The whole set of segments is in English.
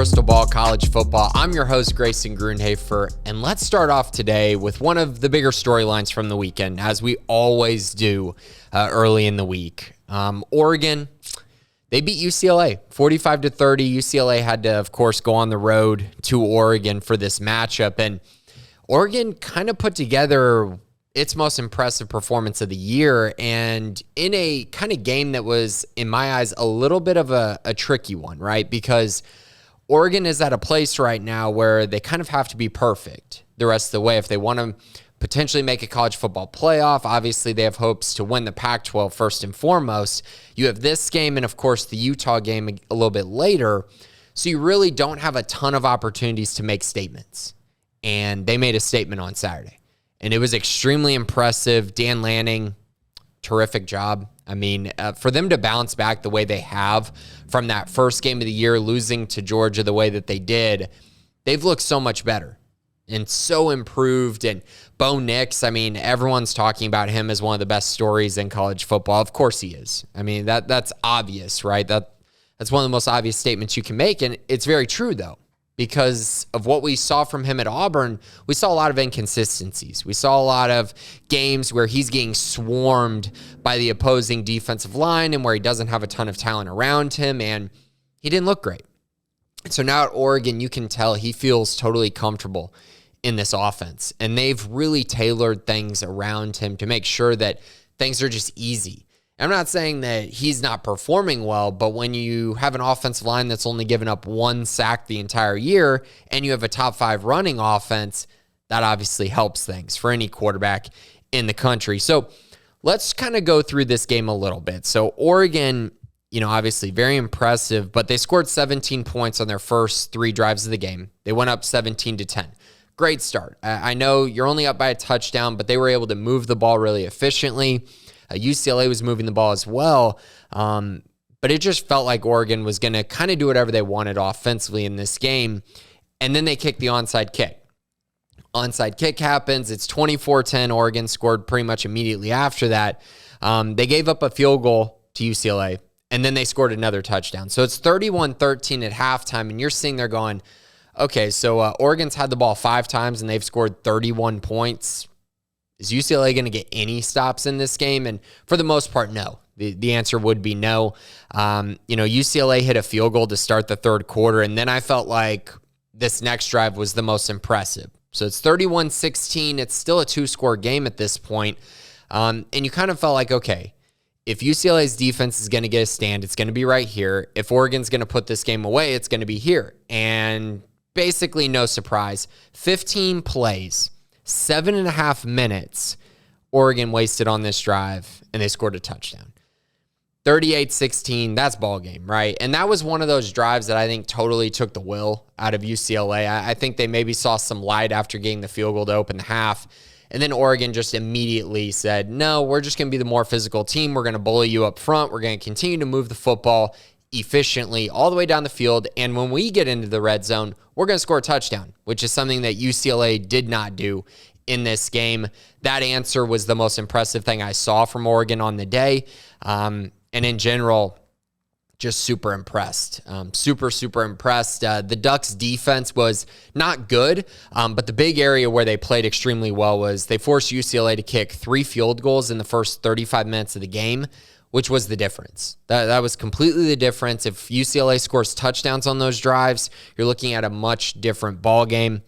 Crystal Ball College Football. I'm your host, Grayson, and let's start off today with one of the bigger storylines from the weekend, as we always do early in the week. Oregon, they beat UCLA 45-30. UCLA had to, of course, go on the road to Oregon for this matchup, and Oregon kind of put together its most impressive performance of the year, and in a kind of game that was, in my eyes, a little bit of a tricky one, right? Because Oregon is at a place right now where they kind of have to be perfect the rest of the way if they want to potentially make a college football playoff. Obviously, they have hopes to win the Pac-12 first and foremost. You have this game and, of course, the Utah game a little bit later, so you really don't have a ton of opportunities to make statements, and they made a statement on Saturday. And it was extremely impressive. Dan Lanning, terrific job. I mean, for them to bounce back the way they have from that first game of the year, losing to Georgia the way that they did, they've looked so much better and so improved. And Bo Nix, I mean, everyone's talking about him as one of the best stories in college football. Of course he is. I mean, that's obvious, right? That's one of the most obvious statements you can make. And it's very true, though. Because of what we saw from him at Auburn, we saw a lot of inconsistencies. We saw a lot of games where he's getting swarmed by the opposing defensive line and where he doesn't have a ton of talent around him, and he didn't look great. So now at Oregon, you can tell he feels totally comfortable in this offense, and they've really tailored things around him to make sure that things are just easy. I'm not saying that he's not performing well, but when you have an offensive line that's only given up one sack the entire year and you have a top 5 running offense, that obviously helps things for any quarterback in the country. So let's kind of go through this game a little bit. So Oregon, obviously very impressive, but they scored 17 points on their first 3 drives of the game. They went up 17-10. Great start. I know you're only up by a touchdown, but they were able to move the ball really efficiently. UCLA was moving the ball as well, but it just felt like Oregon was going to kind of do whatever they wanted offensively in this game, and then they kicked the onside kick. Onside kick happens. It's 24-10. Oregon scored pretty much immediately after that. They gave up a field goal to UCLA, and then they scored another touchdown. So it's 31-13 at halftime, and you're sitting there going, okay, so Oregon's had the ball 5 times, and they've scored 31 points. Is UCLA going to get any stops in this game? And for the most part, no. The answer would be no. UCLA hit a field goal to start the third quarter, and then I felt like this next drive was the most impressive. So it's 31-16. It's still a 2-score game at this point. And you kind of felt like, okay, if UCLA's defense is going to get a stand, it's going to be right here. If Oregon's going to put this game away, it's going to be here. And basically no surprise. 15 plays. 7.5 minutes Oregon wasted on this drive, and they scored a touchdown. 38-16, that's ball game, right? And that was one of those drives that I think totally took the will out of UCLA. I think they maybe saw some light after getting the field goal to open the half, and then Oregon just immediately said, no, we're just going to be the more physical team. We're going to bully you up front. We're going to continue to move the football efficiently all the way down the field, and when we get into the red zone, we're going to score a touchdown, which is something that UCLA did not do in this game. That answer was the most impressive thing I saw from Oregon on the day, and in general, just super impressed. Super impressed. The Ducks' defense was not good, but the big area where they played extremely well was they forced UCLA to kick 3 field goals in the first 35 minutes of the game, which was the difference. That was completely the difference. If UCLA scores touchdowns on those drives, you're looking at a much different ball game,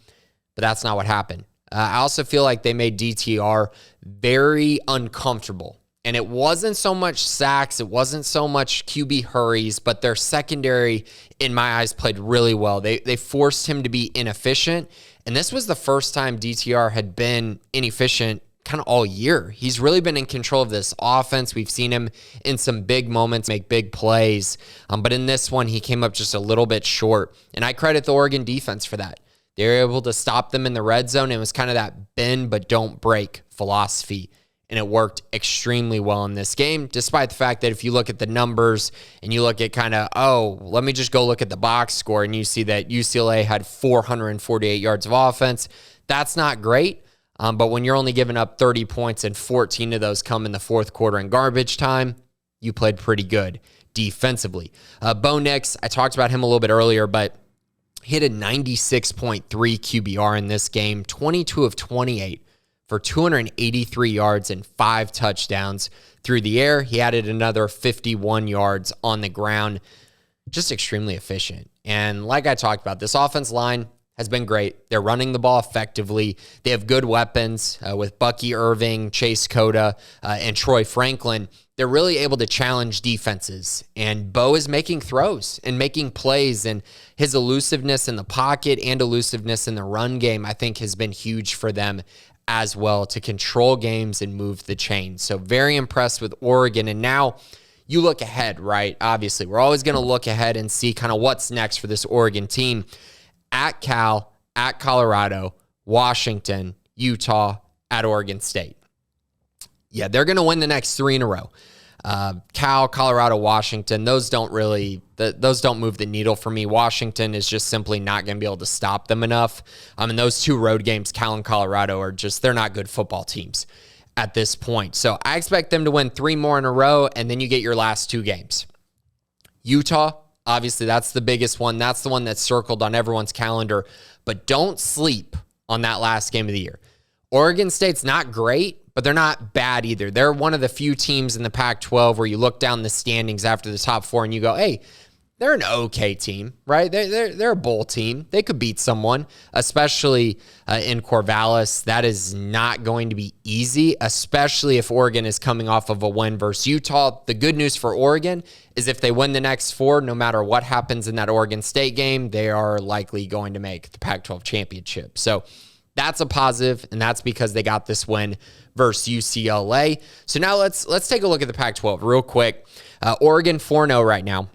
but that's not what happened. I also feel like they made DTR very uncomfortable. And it wasn't so much sacks, it wasn't so much QB hurries, but their secondary, in my eyes, played really well. They forced him to be inefficient, and this was the first time DTR had been inefficient kind of all year. He's really been in control of this offense. We've seen him in some big moments make big plays, but in this one, he came up just a little bit short, and I credit the Oregon defense for that. They were able to stop them in the red zone. It was kind of that bend but don't break philosophy, and it worked extremely well in this game, despite the fact that if you look at the numbers and you look at kind of, let me just go look at the box score, and you see that UCLA had 448 yards of offense. That's not great. But when you're only giving up 30 points and 14 of those come in the fourth quarter in garbage time, you played pretty good defensively. Bo Nix, I talked about him a little bit earlier, but He had a 96.3 QBR in this game, 22 of 28 for 283 yards and 5 touchdowns. Through the air, he added another 51 yards on the ground. Just extremely efficient. And like I talked about, this offense line has been great. They're running the ball effectively. They have good weapons with Bucky Irving, Chase Cota, and Troy Franklin. They're really able to challenge defenses. And Bo is making throws and making plays, and his elusiveness in the pocket and elusiveness in the run game, I think, has been huge for them as well to control games and move the chain. So very impressed with Oregon. And now you look ahead, right? Obviously, we're always going to look ahead and see kind of what's next for this Oregon team. At Cal, at Colorado, Washington, Utah, at Oregon State. Yeah, they're going to win the next 3 in a row. Cal, Colorado, Washington, those don't move the needle for me. Washington is just simply not going to be able to stop them enough. And those 2 road games, Cal and Colorado, they're not good football teams at this point. So I expect them to win 3 more in a row, and then you get your last 2 games. Utah, obviously, that's the biggest one. That's the one that's circled on everyone's calendar. But don't sleep on that last game of the year. Oregon State's not great, but they're not bad either. They're one of the few teams in the Pac-12 where you look down the standings after the top 4 and you go, hey, they're an okay team, right? They're a bowl team. They could beat someone, especially in Corvallis. That is not going to be easy, especially if Oregon is coming off of a win versus Utah. The good news for Oregon is if they win the next 4, no matter what happens in that Oregon State game, they are likely going to make the Pac-12 championship. So that's a positive, and that's because they got this win versus UCLA. So now let's take a look at the Pac-12 real quick. Oregon 4-0 right now.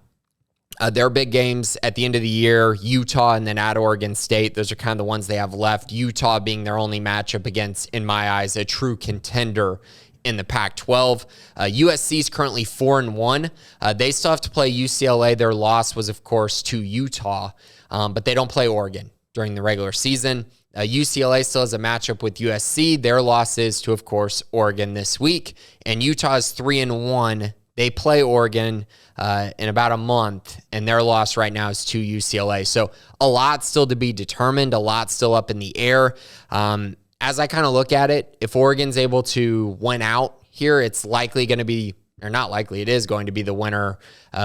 Their big games at the end of the year, Utah and then at Oregon State. Those are kind of the ones they have left. Utah being their only matchup against, in my eyes, a true contender in the Pac-12. USC is currently 4-1. They still have to play UCLA. Their loss was, of course, to Utah, but they don't play Oregon during the regular season. UCLA still has a matchup with USC. Their loss is to, of course, Oregon this week. And Utah is 3-1. They play Oregon in about a month, and their loss right now is to UCLA. So a lot still to be determined, a lot still up in the air. As I kind of look at it, if Oregon's able to win out here, it's likely going to be, or not likely, it is going to be the winner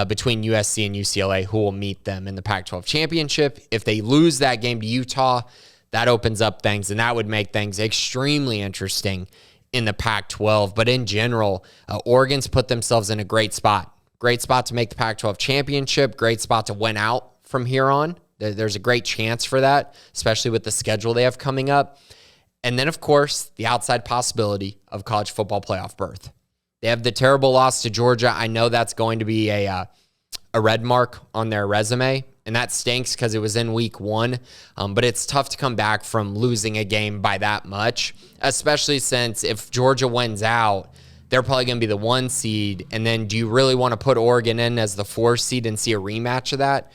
between USC and UCLA who will meet them in the Pac-12 championship. If they lose that game to Utah, that opens up things, and that would make things extremely interesting in the Pac-12. But in general, Oregon's put themselves in a great spot. Great spot to make the Pac-12 championship. Great spot to win out from here on. There's a great chance for that, especially with the schedule they have coming up. And then, of course, the outside possibility of college football playoff berth. They have the terrible loss to Georgia. I know that's going to be a red mark on their resume, and that stinks because it was in week 1. But it's tough to come back from losing a game by that much, especially since if Georgia wins out, they're probably going to be the 1 seed. And then do you really want to put Oregon in as the 4 seed and see a rematch of that?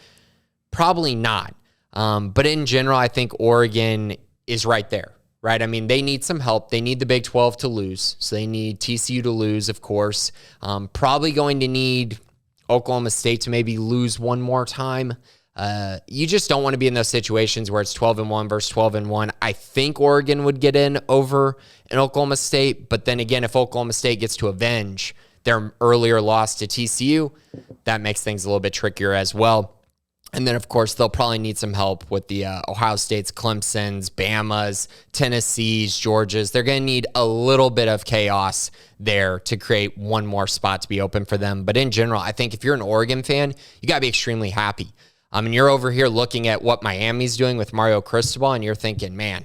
Probably not. But in general, I think Oregon is right there, right? I mean, they need some help. They need the Big 12 to lose. So they need TCU to lose, of course. Probably going to need Oklahoma State to maybe lose one more time. You just don't want to be in those situations where it's 12-1 versus 12-1. I think Oregon would get in over an Oklahoma State, but then again, if Oklahoma State gets to avenge their earlier loss to TCU, that makes things a little bit trickier as well. And then, of course, they'll probably need some help with the Ohio States, Clemson's, Bama's, Tennessee's, Georgia's. They're going to need a little bit of chaos there to create one more spot to be open for them. But in general, I think if you're an Oregon fan, you got to be extremely happy. And you're over here looking at what Miami's doing with Mario Cristobal, and you're thinking, man,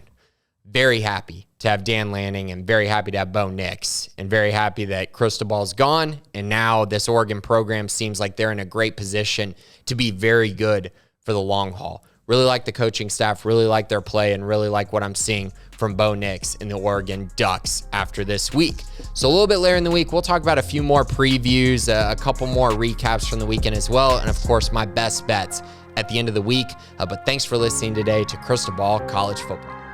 very happy to have Dan Lanning and very happy to have Bo Nix and very happy that Cristobal's gone. And now this Oregon program seems like they're in a great position to be very good for the long haul. Really like the coaching staff, really like their play, and really like what I'm seeing from Bo Nix and the Oregon Ducks after this week. So a little bit later in the week, we'll talk about a few more previews, a couple more recaps from the weekend as well, and of course, my best bets at the end of the week. But thanks for listening today to Cristobal College Football.